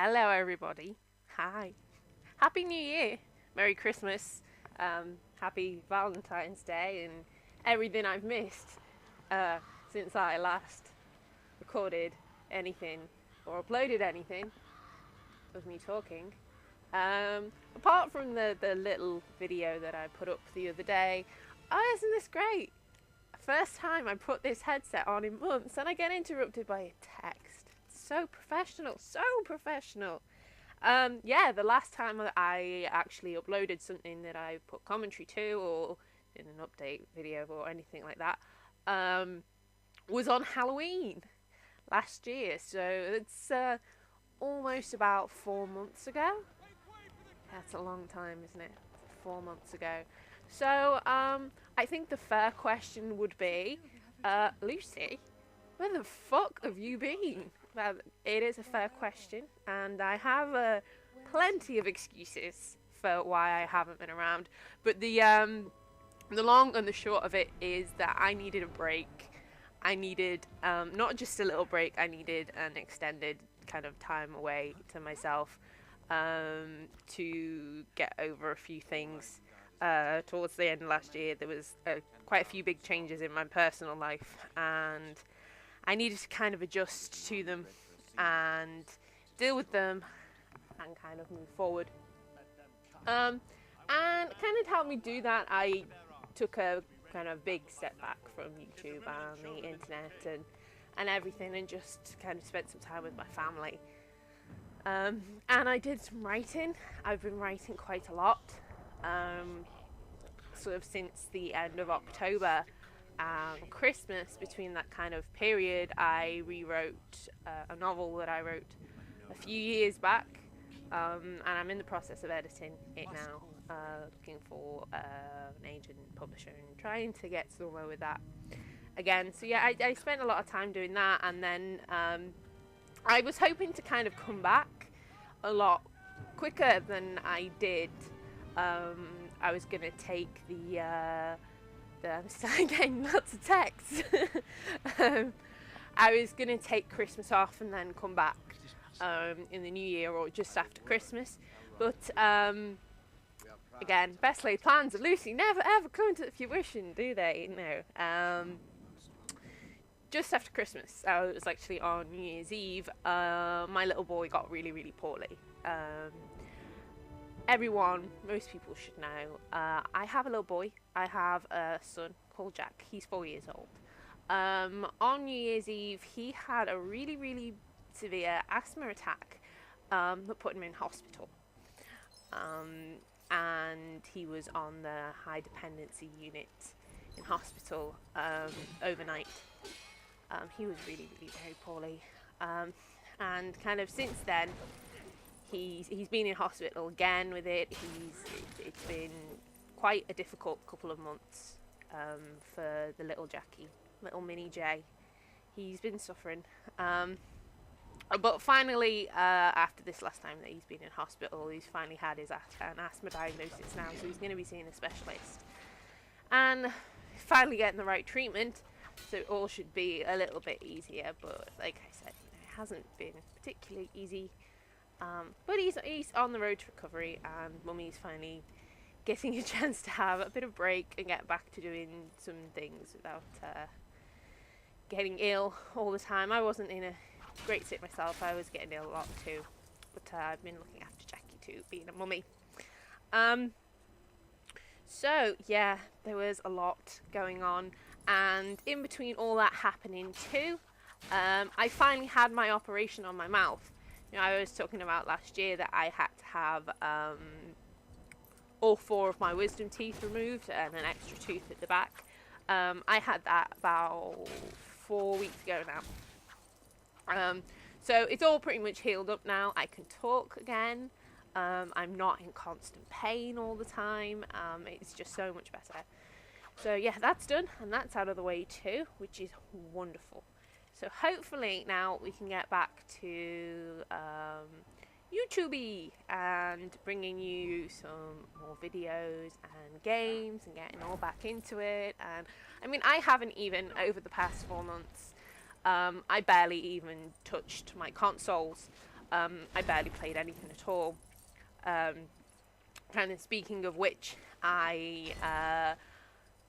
Hello, everybody. Hi. Happy New Year. Merry Christmas. Happy Valentine's Day and everything I've missed since I last recorded anything or uploaded anything of me talking. Apart from the little video that I put up the other day. Oh, isn't this great? First time I put this headset on in months and I get interrupted by a text. So professional, so professional. Yeah, the last time I actually uploaded something that I put commentary to or in an update video or anything like that was on Halloween last year. So it's almost about 4 months ago. That's a long time, isn't it? 4 months ago. So I think the fair question would be, Lucie, where the fuck have you been? Well, it is a fair question, and I have plenty of excuses for why I haven't been around. But the long and the short of it is that I needed a break. I needed not just a little break. I needed an extended kind of time away to myself to get over a few things. Towards the end of last year, there was quite a few big changes in my personal life, and I needed to kind of adjust to them and deal with them and kind of move forward. And kind of to help me do that, I took a kind of big step back from YouTube and the internet and everything, and just kind of spent some time with my family. And I did some writing. I've been writing quite a lot. Sort of since the end of October and Christmas. Between that kind of period, I rewrote a novel that I wrote a few years back, and I'm in the process of editing it now, looking for an agent, publisher, and trying to get somewhere with that again. So yeah, I spent a lot of time doing that, and then I was hoping to kind of come back a lot quicker than I did. I was going to take I'm starting getting lots of texts. I was going to take Christmas off and then come back in the new year or just after Christmas. But again, best laid plans of Lucy never ever come to fruition, do they? No. Just after Christmas, it was actually on New Year's Eve, my little boy got really, really poorly. Most people should know, I have a little boy. I have a son called Jack. He's 4 years old. On New Year's Eve, he had a really, really severe asthma attack that put him in hospital. And he was on the high dependency unit in hospital overnight. He was really, really very poorly. And kind of since then, he's been in hospital again with it. It's been quite a difficult couple of months for the little Jackie, little mini Jay. He's been suffering. But finally, after this last time that he's been in hospital, he's finally had an asthma diagnosis now, so he's going to be seeing a specialist. And finally getting the right treatment, so it all should be a little bit easier. But like I said, it hasn't been particularly easy. But he's on the road to recovery, and Mummy's finally getting a chance to have a bit of break and get back to doing some things without getting ill all the time. I wasn't in a great state myself. I was getting ill a lot too, but I've been looking after Jackie too, being a mummy. So yeah, there was a lot going on, and in between all that happening too, I finally had my operation on my mouth. You know, I was talking about last year that I had to have all 4 of my wisdom teeth removed and an extra tooth at the back. I had that about 4 weeks ago now. So it's all pretty much healed up now. I can talk again. I'm not in constant pain all the time. It's just so much better. So yeah, that's done, and that's out of the way too, which is wonderful. So hopefully now we can get back to YouTube and bringing you some more videos and games and getting all back into it. And I mean, I haven't even, over the past 4 months, I barely even touched my consoles. I barely played anything at all. Kind of speaking of which, I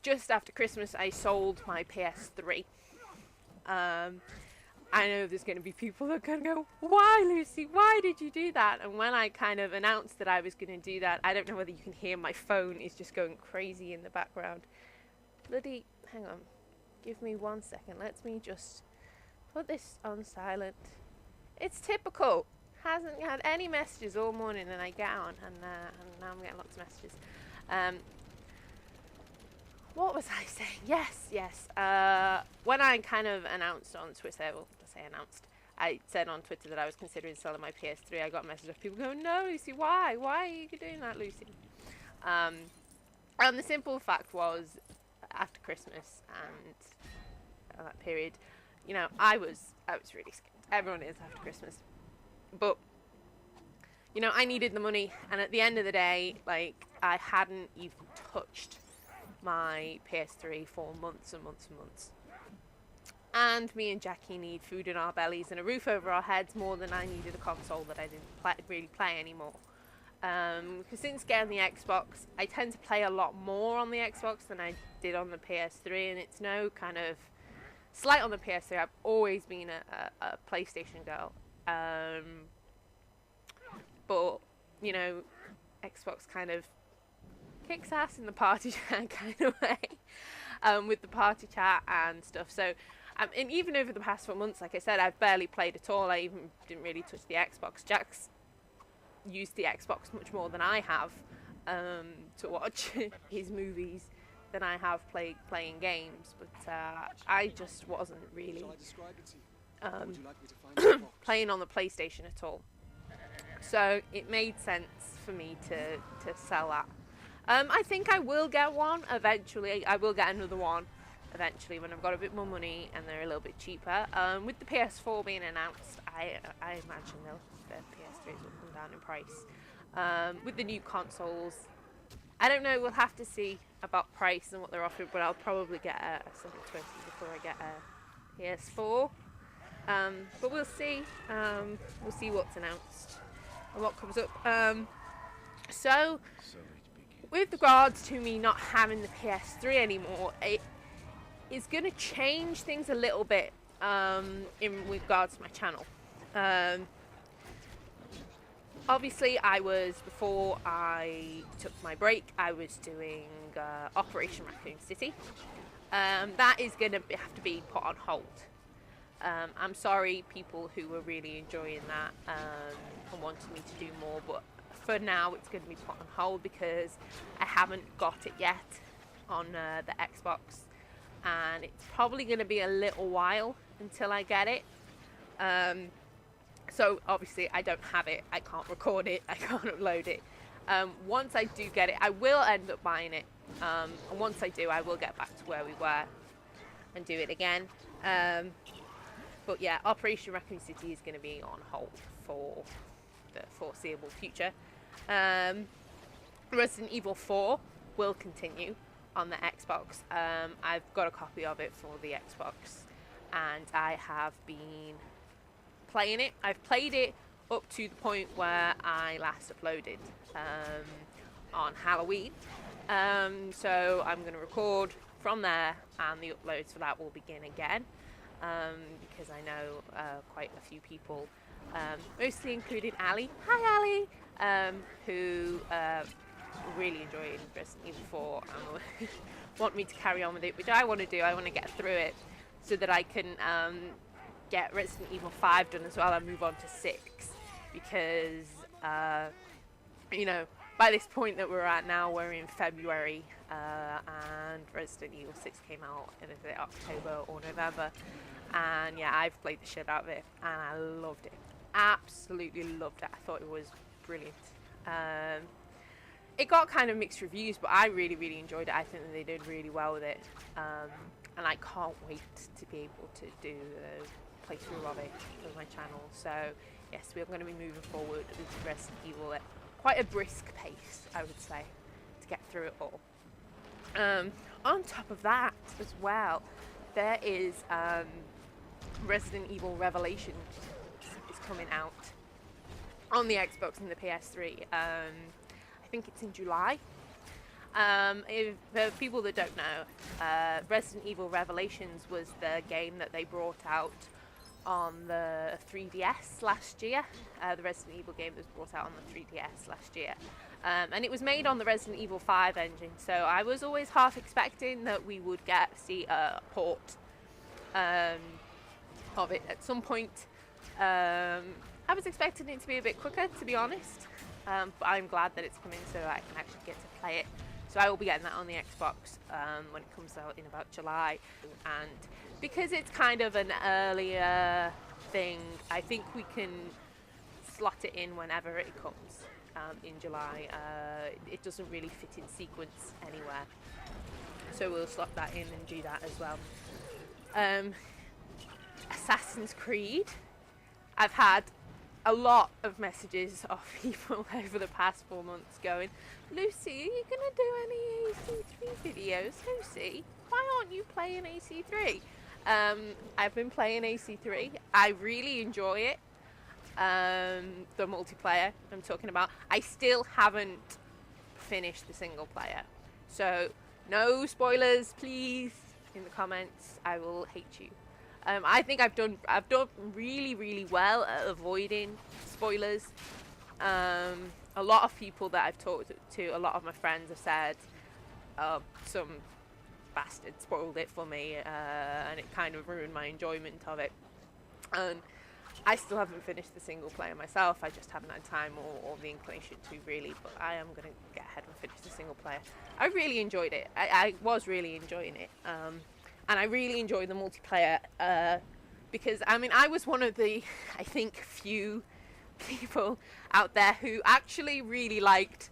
just after Christmas I sold my PS3. I know there's going to be people that are going to go, why, Lucy, why did you do that? And when I kind of announced that I was going to do that, I don't know whether you can hear my phone is just going crazy in the background. Bloody, hang on, give me 1 second. Let me just put this on silent. It's typical. Hasn't had any messages all morning, and I get on, and now I'm getting lots of messages. What was I saying? Yes. When I kind of announced on Twitter, I said on Twitter that I was considering selling my PS3. I got a message of people going, no, Lucy, why? Why are you doing that, Lucy? And the simple fact was, after Christmas and that period, you know, I was really scared. Everyone is after Christmas. But, you know, I needed the money. And at the end of the day, like, I hadn't even touched my PS3 for months and months and months. And me and Jackie need food in our bellies and a roof over our heads more than I needed a console that I didn't really play anymore. Because since getting the Xbox, I tend to play a lot more on the Xbox than I did on the PS3, and it's no kind of slight on the PS3. I've always been a PlayStation girl. But, you know, Xbox kind of kicks ass in the party chat kind of way, with the party chat and stuff. So, and even over the past 4 months, like I said, I've barely played at all. I even didn't really touch the Xbox. Jack's used the Xbox much more than I have to watch his movies than I have playing games. But I just wasn't really playing on the PlayStation at all. So it made sense for me to sell that. I think I will get one eventually. I will get another one eventually when I've got a bit more money and they're a little bit cheaper. With the PS4 being announced, I imagine the PS3s will come down in price. With the new consoles, I don't know. We'll have to see about price and what they're offering, but I'll probably get a 720 before I get a PS4. But we'll see. We'll see what's announced and what comes up. So with regards to me not having the PS3 anymore, it is going to change things a little bit in regards to my channel. Obviously, before I took my break, I was doing Operation Raccoon City. That is going to have to be put on hold. I'm sorry, people who were really enjoying that and wanted me to do more, but for now it's going to be put on hold because I haven't got it yet on the Xbox, and it's probably going to be a little while until I get it. So obviously I don't have it, I can't record it, I can't upload it. Once I do get it, I will end up buying it, and once I do, I will get back to where we were and do it again. But yeah, Operation Raccoon City is going to be on hold for the foreseeable future. Resident Evil 4 will continue on the Xbox. I've got a copy of it for the Xbox, and I have been playing it. I've played it up to the point where I last uploaded on Halloween. So I'm going to record from there, and the uploads for that will begin again. Because I know quite a few people, mostly including Ali. Hi, Ali! Who really enjoyed Resident Evil 4 and want me to carry on with it, which I want to do. I want to get through it so that I can get Resident Evil 5 done as well and move on to 6. Because, you know, by this point that we're at now, we're in February, and Resident Evil 6 came out in October or November. And yeah, I've played the shit out of it, and I loved it. Absolutely loved it. I thought it was brilliant. It got kind of mixed reviews, but I really, really enjoyed it. I think that they did really well with it. And I can't wait to be able to do a playthrough of it for my channel. So yes, we're going to be moving forward with Resident Evil at quite a brisk pace, I would say, to get through it all. On top of that as well, there is Resident Evil Revelations is coming out on the Xbox and the PS3. I think it's in July. If for people that don't know, Resident Evil Revelations was the game that they brought out on the 3DS last year. The Resident Evil game was brought out on the 3DS last year. And it was made on the Resident Evil 5 engine, so I was always half expecting that we would see a port of it at some point. I was expecting it to be a bit quicker, to be honest, but I'm glad that it's coming so I can actually get to play it. So I will be getting that on the Xbox when it comes out in about July. And because it's kind of an earlier thing, I think we can slot it in whenever it comes in July. It doesn't really fit in sequence anywhere. So we'll slot that in and do that as well. Assassin's Creed. I've had a lot of messages off people over the past 4 months going, Lucie, are you going to do any AC3 videos? Lucie, why aren't you playing AC3? I've been playing AC3. I really enjoy it. The multiplayer I'm talking about. I still haven't finished the single player. So no spoilers, please, in the comments. I will hate you. I think I've done really well at avoiding spoilers. A lot of people that I've talked to, a lot of my friends have said, some bastard spoiled it for me, and it kind of ruined my enjoyment of it. And I still haven't finished the single player myself. I just haven't had time or the inclination to really, but I am going to get ahead and finish the single player. I really enjoyed it. I was really enjoying it. And I really enjoyed the multiplayer because, I mean, I was one of the, I think, few people out there who actually really liked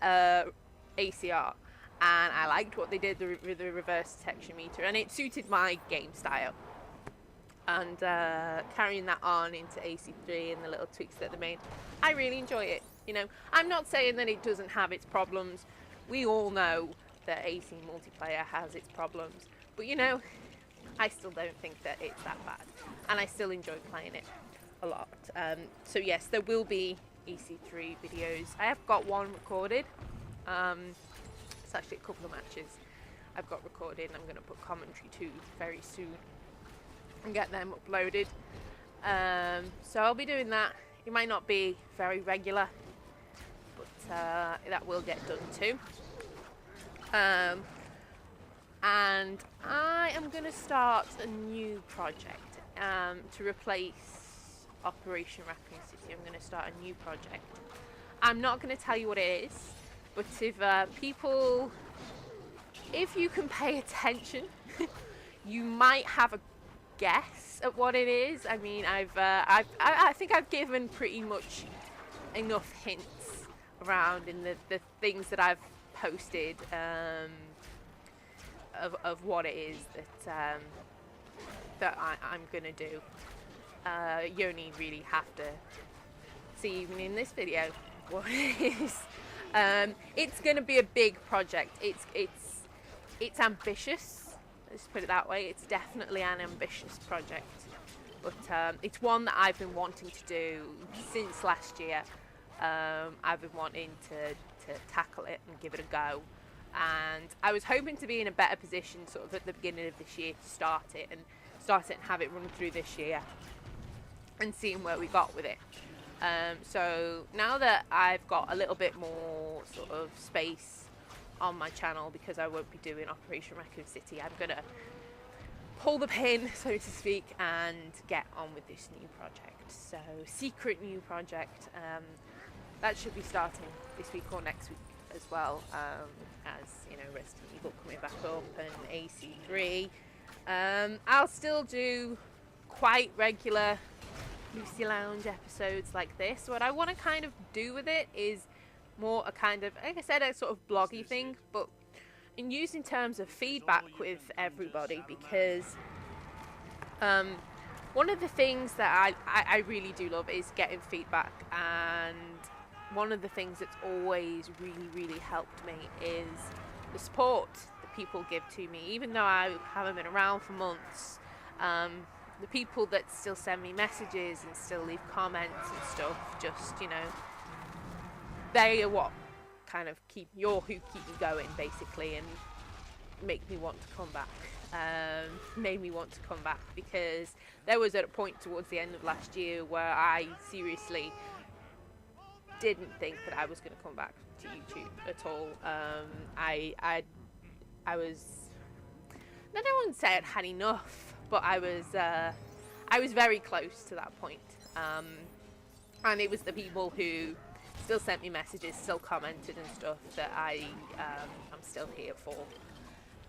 ACR. And I liked what they did with the reverse detection meter, and it suited my game style. And carrying that on into AC3 and the little tweaks that they made, I really enjoy it. You know, I'm not saying that it doesn't have its problems. We all know that AC multiplayer has its problems. But you know, I still don't think that it's that bad. And I still enjoy playing it a lot. So yes, there will be EC3 videos. I have got one recorded. It's actually a couple of matches I've got recorded, and I'm going to put commentary to very soon and get them uploaded. So I'll be doing that. It might not be very regular, but that will get done too. And I am going to start a new project to replace Operation Raccoon City. I'm going to start a new project. I'm not going to tell you what it is, but if you can pay attention, you might have a guess at what it is. I mean, I think I've given pretty much enough hints around in the things that I've posted. Of what it is that I'm gonna do. You only really have to see, even in this video, what it is. It's gonna be a big project. It's ambitious. Let's put it that way. It's definitely an ambitious project, but it's one that I've been wanting to do since last year. I've been wanting to tackle it and give it a go. And I was hoping to be in a better position sort of at the beginning of this year to start it and have it run through this year and seeing where we got with it. So now that I've got a little bit more sort of space on my channel, because I won't be doing Operation Raccoon City, I'm going to pull the pin, so to speak, and get on with this new project. So, secret new project. That should be starting this week or next week as well, as you know, Resident Evil coming back up and AC3. I'll still do quite regular Lucie Lounge episodes like this. What I want to kind of do with it is more a kind of, like I said, a sort of bloggy thing, but in using terms of feedback with everybody, because one of the things that I really do love is getting feedback, and one of the things that's always really helped me is the support that people give to me. Even though I haven't been around for months, the people that still send me messages and still leave comments and stuff, just, you know, they are what kind of keep me going, basically, and make me want to come back. Made me want to come back, because there was at a point towards the end of last year where I seriously didn't think that I was going to come back to YouTube at all. I was, I don't want to say I'd had enough, but I was very close to that point. And it was the people who still sent me messages, still commented and stuff, that I'm still here for.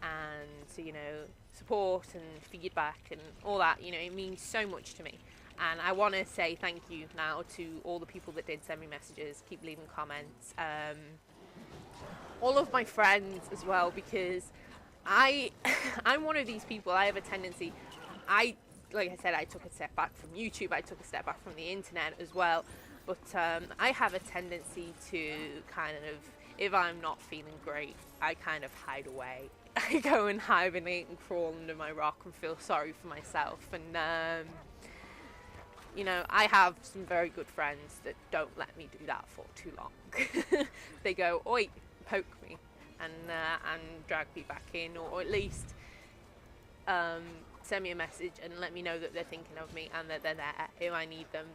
And so, you know, support and feedback and all that, you know, it means so much to me. And I want to say thank you now to all the people that did send me messages, keep leaving comments, all of my friends as well, because I'm one of these people. I have a tendency, like I said, I took a step back from YouTube, I took a step back from the internet as well, but I have a tendency to kind of, if I'm not feeling great, I kind of hide away. I go and hibernate and crawl under my rock and feel sorry for myself. And you know, I have some very good friends that don't let me do that for too long. They go, oi, poke me, and drag me back in, or at least send me a message and let me know that they're thinking of me and that they're there if I need them.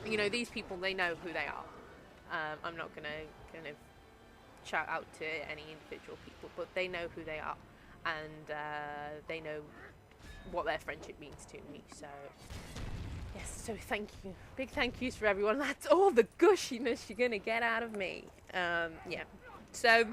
You know, these people, they know who they are. I'm not gonna kind of shout out to any individual people, but they know who they are, and they know what their friendship means to me. So yes, so thank you, big thank yous for everyone. That's all the gushiness you're gonna get out of me. Yeah, so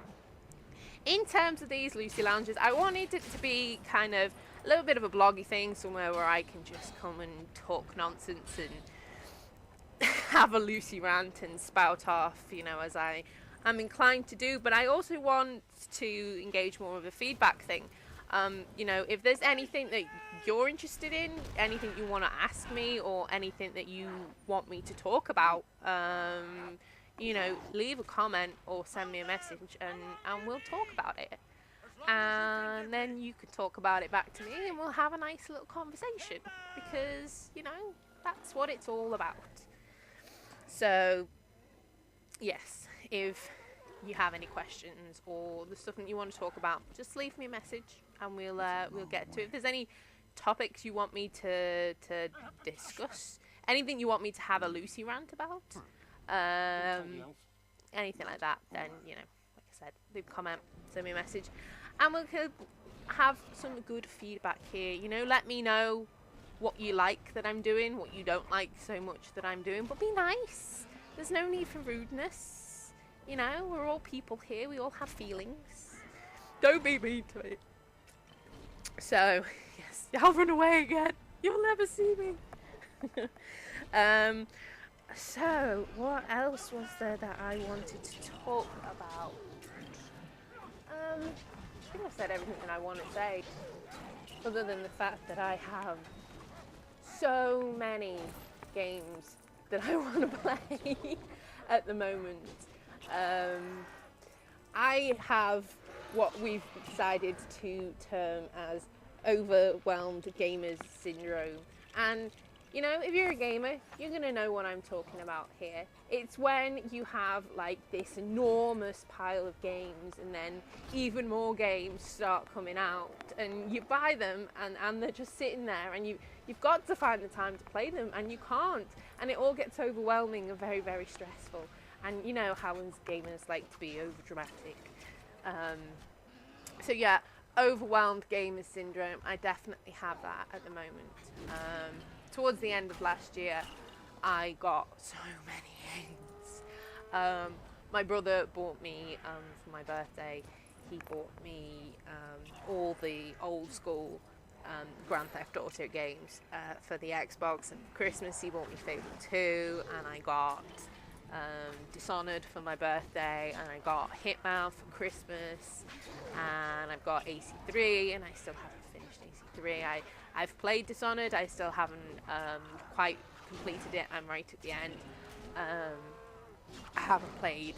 in terms of these Lucie lounges, I wanted it to be kind of a little bit of a bloggy thing, somewhere where I can just come and talk nonsense and have a Lucie rant and spout off, you know, as I'm inclined to do. But I also want to engage more with a feedback thing. You know, if there's anything that you're interested in, anything you want to ask me, or anything that you want me to talk about, you know, leave a comment or send me a message, and we'll talk about it. And then you can talk about it back to me, and we'll have a nice little conversation, because, you know, that's what it's all about. So yes, if you have any questions or the stuff that you want to talk about, just leave me a message and we'll get to it. If there's any topics you want me to discuss, anything you want me to have a Lucie rant about, anything like that, then, you know, like I said, leave a comment, send me a message, and we could have some good feedback here. You know, let me know what you like that I'm doing, what you don't like so much that I'm doing, but be nice. There's no need for rudeness. You know, we're all people here, we all have feelings. Don't be mean to me. So, yes, I'll run away again. You'll never see me. So, what else was there that I wanted to talk about? I think I've said everything that I want to say, other than the fact that I have so many games that I want to play at the moment. I have what we've decided to term as overwhelmed gamers syndrome, and you know, if you're a gamer, you're gonna know what I'm talking about here. It's when you have like this enormous pile of games, and then even more games start coming out, and you buy them, and they're just sitting there, and you've got to find the time to play them, and you can't, and it all gets overwhelming and very, very stressful. And you know how us gamers like to be over dramatic. So yeah, overwhelmed gamer syndrome. I definitely have that at the moment. Towards the end of last year, I got so many games. My brother bought me, for my birthday, he bought me all the old school Grand Theft Auto games for the Xbox, and for Christmas he bought me Fable 2, and I got Dishonored for my birthday, and I got Hitman for Christmas, and I've got AC3, and I still haven't finished AC3. I've played Dishonored, I still haven't quite completed it, I'm right at the end. I haven't played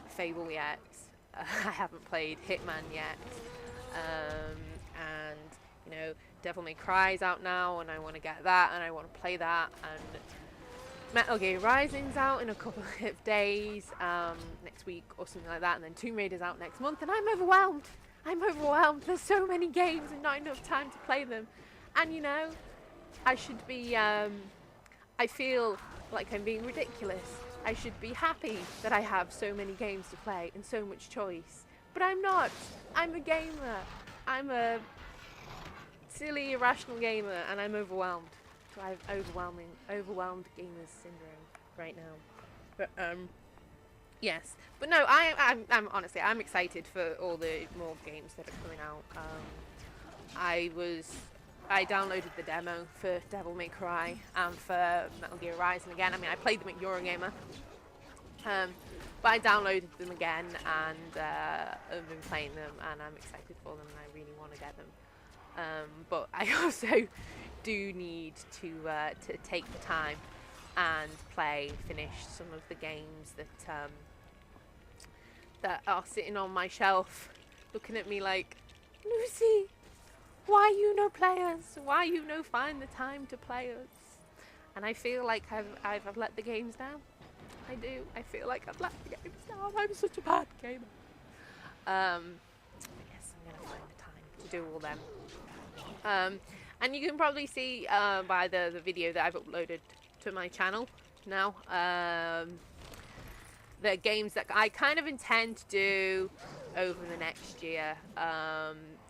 Fable yet, I haven't played Hitman yet, and You know, Devil May Cry is out now, and I want to get that, and I want to play that, and Metal Gear Rising's out in a couple of days, next week or something like that, and then Tomb Raider's out next month, and I'm overwhelmed. I'm overwhelmed. There's so many games and not enough time to play them. And you know, I should be, I feel like I'm being ridiculous. I should be happy that I have so many games to play and so much choice. But I'm not. I'm a gamer. I'm a silly, irrational gamer, and I'm overwhelmed. So I have overwhelmed gamers syndrome right now. But yes. But no, I'm honestly, I'm excited for all the more games that are coming out. I downloaded the demo for Devil May Cry and for Metal Gear Rising again. I mean, I played them at Eurogamer. But I downloaded them again, and I've been playing them, and I'm excited for them, and I really want to get them. But I also do need to take the time and finish some of the games that are sitting on my shelf, looking at me like, Lucie, why you no play us? Why you no find the time to play us? And I feel like I've let the games down. I do. I feel like I've let the games down. I'm such a bad gamer. Yes, I'm gonna find the time to do all them. And you can probably see by the video that I've uploaded to my channel now, the games that I kind of intend to do over the next year.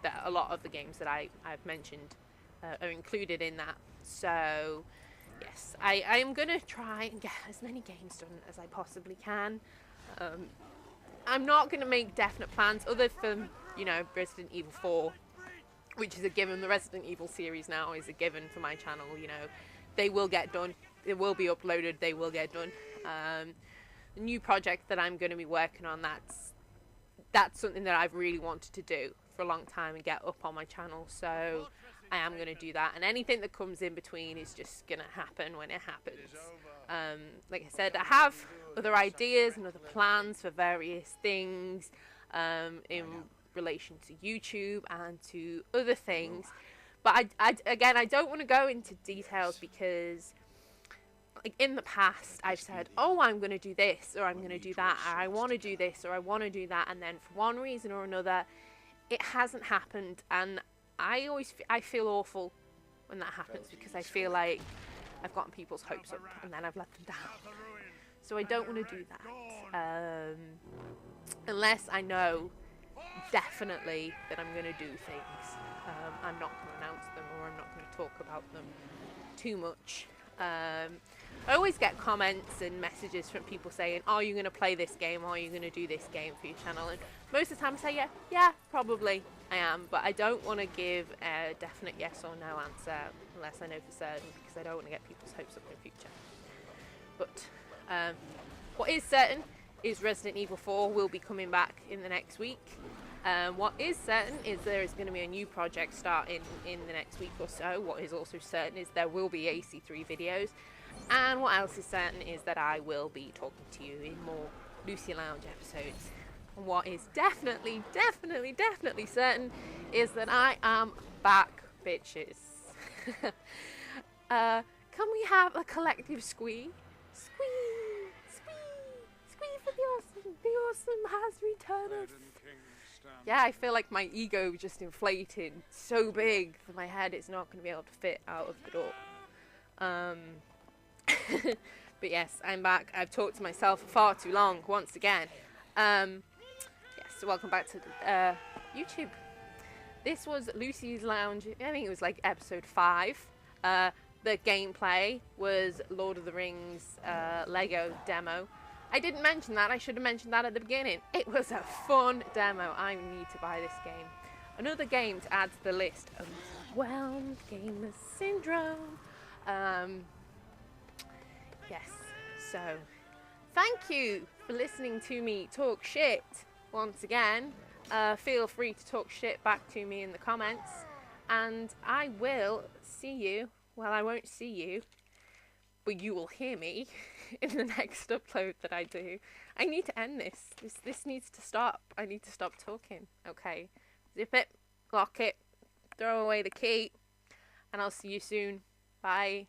That a lot of the games that I've mentioned are included in that. So yes, I am going to try and get as many games done as I possibly can. I'm not going to make definite plans other than, you know, Resident Evil 4, which is a given. The Resident Evil series now is a given for my channel. You know, they will get done. It will be uploaded. They will get done. The new project that I'm going to be working on, that's something that I've really wanted to do for a long time and get up on my channel. So I am going to do that, and anything that comes in between is just going to happen when it happens. Like I said, I have other ideas and other plans for various things in relation to YouTube and to other things, but again, I don't want to go into details because, like, in the past I've said, oh, I'm going to do this, or I'm going to do that, or I want to do this, or I want to do that, and then for one reason or another it hasn't happened, and I feel awful when that happens, because I feel like I've gotten people's hopes up and then I've let them down. So I don't want to do that unless I know definitely that I'm going to do things. I'm not going to announce them, or I'm not going to talk about them too much. I always get comments and messages from people saying, are you going to play this game, or are you going to do this game for your channel? And most of the time I say, yeah, probably I am, but I don't want to give a definite yes or no answer unless I know for certain, because I don't want to get people's hopes up in the future. But what is certain is Resident Evil 4 will be coming back in the next week. What is certain is there is going to be a new project starting in the next week or so. What is also certain is there will be AC3 videos. And what else is certain is that I will be talking to you in more Lucie Lounge episodes. And what is definitely certain is that I am back, bitches. Can we have a collective squee? Squee! Squee! Squee for the awesome! The awesome has returned! Yeah, I feel like my ego just inflated so big that my head is not going to be able to fit out of the door. But yes, I'm back. I've talked to myself for far too long once again. Yes, so welcome back to YouTube. This was Lucie's Lounge. I think it was like episode 5. The gameplay was Lord of the Rings Lego demo. I didn't mention that. I should have mentioned that at the beginning. It was a fun demo. I need to buy this game. Another game to add to the list. Overwhelmed Gamer Syndrome. Yes, so thank you for listening to me talk shit once again. Feel free to talk shit back to me in the comments, and I will see you. Well, I won't see you, but you will hear me in the next upload that I do. I need to end this. This needs to stop. I need to stop talking. Okay, zip it, lock it, throw away the key, and I'll see you soon. Bye.